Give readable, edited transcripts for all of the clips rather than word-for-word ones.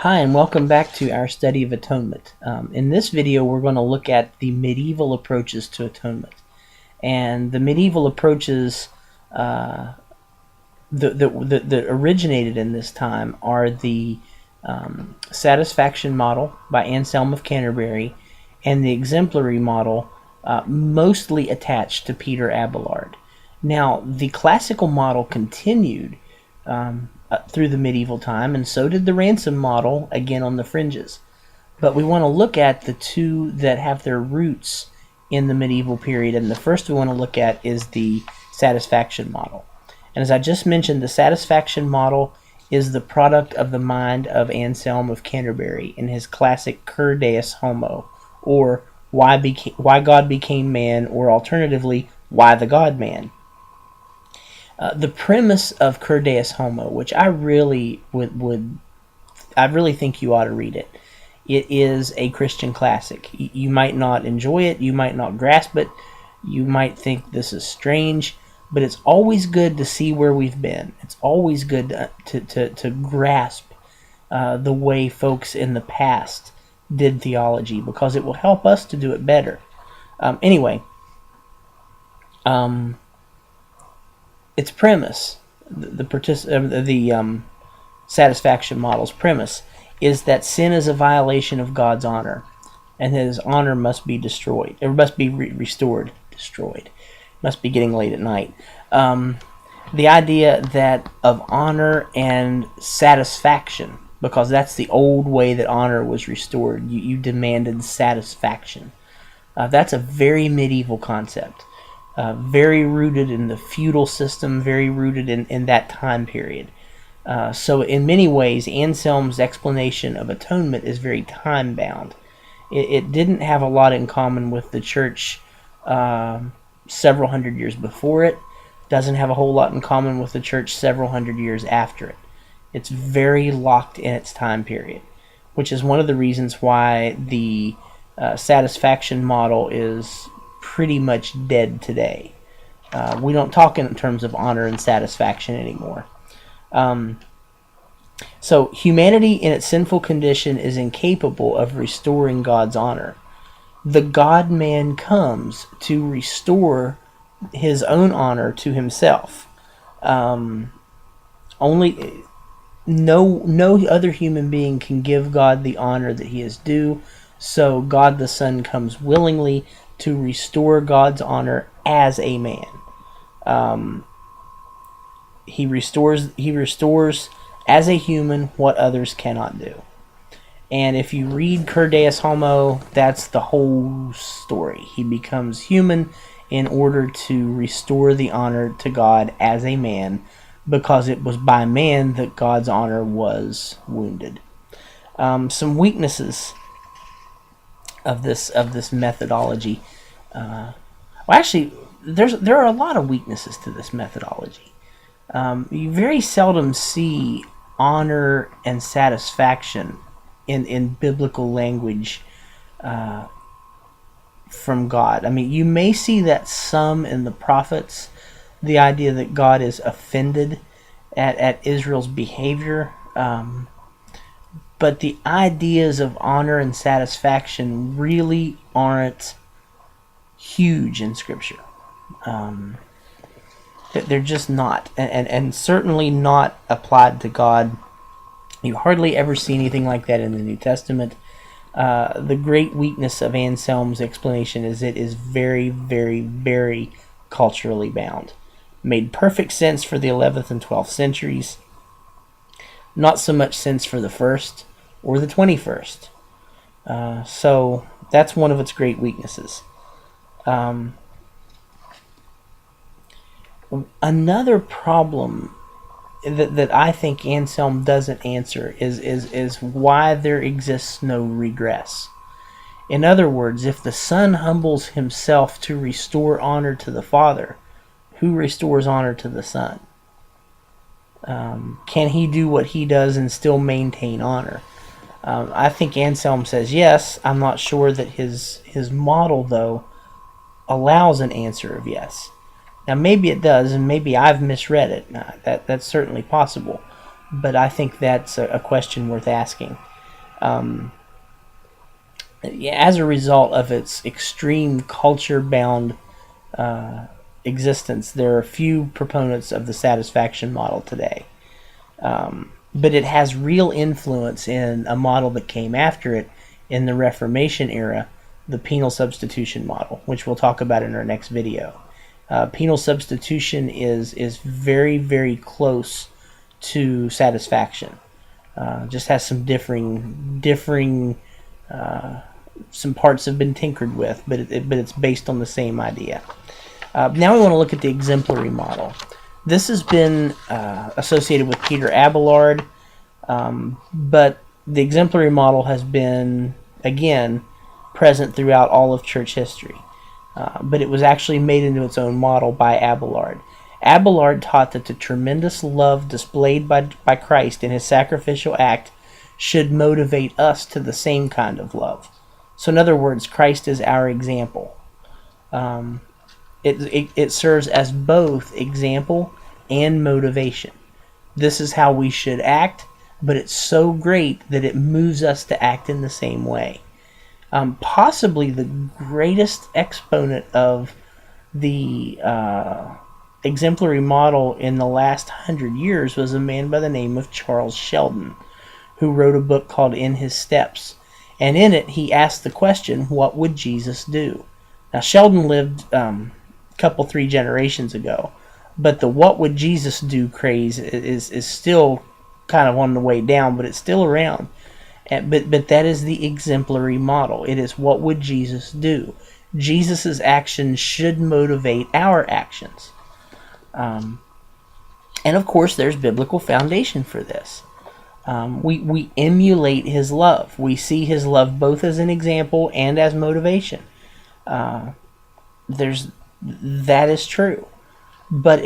Hi, and welcome back to our study of atonement. In this video, we're going to look at the medieval approaches to atonement. And the medieval approaches that originated in this time are the satisfaction model by Anselm of Canterbury and the exemplary model, mostly attached to Peter Abelard. Now, the classical model continued through the medieval time, and so did the ransom model, again on the fringes. But we want to look at the two that have their roots in the medieval period, and the first we want to look at is the satisfaction model. And as I just mentioned, the satisfaction model is the product of the mind of Anselm of Canterbury in his classic Cur Deus Homo, or Why God Became Man, or alternatively, Why the God-Man. The premise of Cur Deus Homo, which I really think you ought to read it. It is a Christian classic. You might not enjoy it, you might not grasp it, you might think this is strange, but it's always good to see where we've been. It's always good to grasp the way folks in the past did theology, because it will help us to do it better. Its premise, the satisfaction model's premise, is that sin is a violation of God's honor, and that His honor must be destroyed. It must be restored. Destroyed. Must be getting late at night. The idea that of honor and satisfaction, because that's the old way that honor was restored. You demanded satisfaction. That's a very medieval concept. Very rooted in the feudal system, very rooted in that time period. So in many ways, Anselm's explanation of atonement is very time-bound. It didn't have a lot in common with the church several hundred years before it. Doesn't have a whole lot in common with the church several hundred years after it. It's very locked in its time period, which is one of the reasons why the satisfaction model is pretty much dead today. We don't talk in terms of honor and satisfaction anymore. So humanity in its sinful condition is incapable of restoring God's honor. The God-man comes to restore his own honor to himself. Only no other human being can give God the honor that he is due. So God the Son comes willingly to restore God's honor as a man. He restores as a human what others cannot do. And if you read Cur Deus Homo, that's the whole story. He becomes human in order to restore the honor to God as a man, because it was by man that God's honor was wounded. Some weaknesses of this methodology. There are a lot of weaknesses to this methodology. You very seldom see honor and satisfaction in biblical language from God. I mean, you may see that some in the prophets, the idea that God is offended at Israel's behavior, but the ideas of honor and satisfaction really aren't huge in Scripture. They're just not, and certainly not applied to God. You hardly ever see anything like that in the New Testament. The great weakness of Anselm's explanation is it is very, very, very culturally bound. Made perfect sense for the 11th and 12th centuries. Not so much sense for the 1st or the 21st. So that's one of its great weaknesses. Another problem that I think Anselm doesn't answer is why there exists no regress. In other words, if the Son humbles himself to restore honor to the Father, who restores honor to the Son? Can he do what he does and still maintain honor? I think Anselm says yes. I'm not sure that his model, though, allows an answer of yes. Now, maybe it does, and maybe I've misread it. That's certainly possible. But I think that's a question worth asking. As a result of its extreme culture-bound existence, there are few proponents of the satisfaction model today. But it has real influence in a model that came after it in the Reformation era, the penal substitution model, which we'll talk about in our next video. Penal substitution is very, very close to satisfaction. Just has some differing some parts have been tinkered with, but it's based on the same idea. Now we want to look at the exemplary model. This has been associated with Peter Abelard, but the exemplary model has been, again, present throughout all of church history. But it was actually made into its own model by Abelard. Abelard taught that the tremendous love displayed by Christ in his sacrificial act should motivate us to the same kind of love. So in other words, Christ is our example. It serves as both example and motivation. This is how we should act, but it's so great that it moves us to act in the same way. Possibly the greatest exponent of the exemplary model in the last 100 years was a man by the name of Charles Sheldon, who wrote a book called In His Steps. And in it, he asked the question, what would Jesus do? Now, Sheldon lived three generations ago, but the what would Jesus do craze is still kind of on the way down, but it's still around. But that is the exemplary model. It is what would Jesus do? Jesus' actions should motivate our actions. And of course, there's biblical foundation for this. We emulate his love. We see his love both as an example and as motivation. That is true. But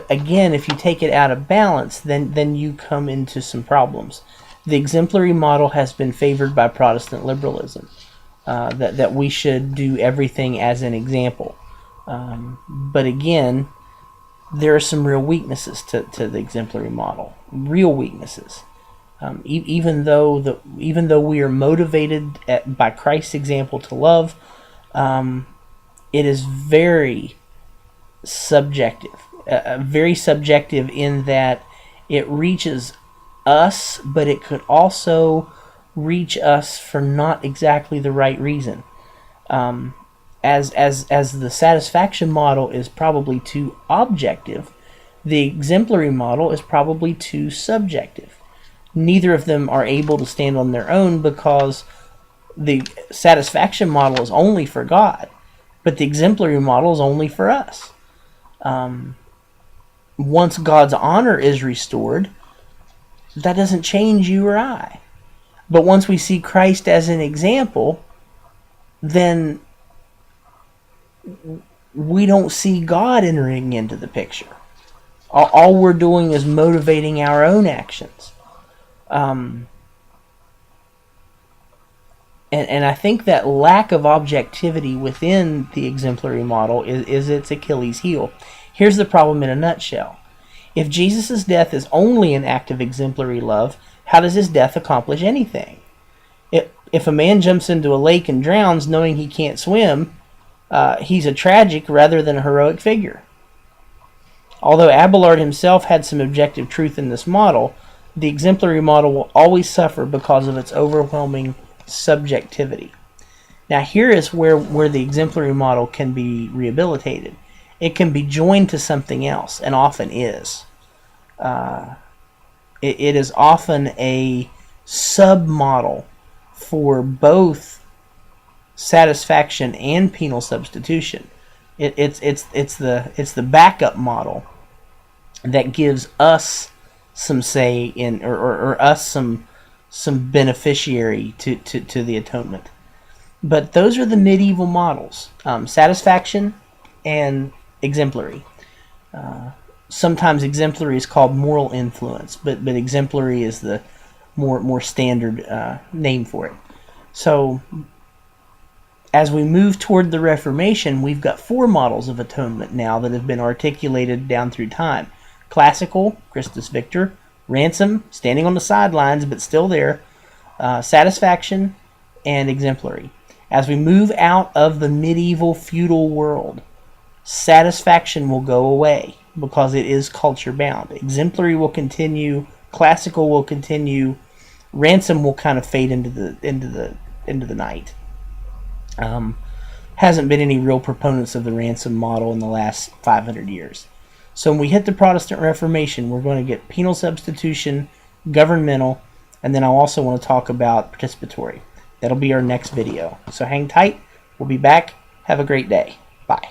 again, if you take it out of balance, then you come into some problems. The exemplary model has been favored by Protestant liberalism, that we should do everything as an example. But again, there are some real weaknesses to the exemplary model. Real weaknesses. Even though we are motivated by Christ's example to love, it is very subjective. Very subjective in that it reaches us, but it could also reach us for not exactly the right reason. As the satisfaction model is probably too objective, the exemplary model is probably too subjective. Neither of them are able to stand on their own because the satisfaction model is only for God, but the exemplary model is only for us. Once God's honor is restored, that doesn't change you or I. But once we see Christ as an example, then we don't see God entering into the picture. All we're doing is motivating our own actions. And I think that lack of objectivity within the exemplary model is its Achilles heel. Here's the problem in a nutshell. If Jesus' death is only an act of exemplary love, how does his death accomplish anything? If a man jumps into a lake and drowns knowing he can't swim, he's a tragic rather than a heroic figure. Although Abelard himself had some objective truth in this model, the exemplary model will always suffer because of its overwhelming subjectivity. Now here is where the exemplary model can be rehabilitated. It can be joined to something else, and often is. It is often a sub-model for both satisfaction and penal substitution. It's the backup model that gives us some say in, or us some beneficiary to the atonement. But those are the medieval models: satisfaction and exemplary. Sometimes exemplary is called moral influence, but exemplary is the more standard name for it. So as we move toward the Reformation, we've got 4 models of atonement now that have been articulated down through time. Classical, Christus Victor; ransom, standing on the sidelines but still there; satisfaction and exemplary. As we move out of the medieval feudal world, satisfaction will go away because it is culture bound. Exemplary will continue, classical will continue, ransom will kind of fade into the night. Hasn't been any real proponents of the ransom model in the last 500 years. So when we hit the Protestant Reformation, we're going to get penal substitution, governmental, and then I also want to talk about participatory. That'll be our next video. So hang tight. We'll be back. Have a great day. Bye.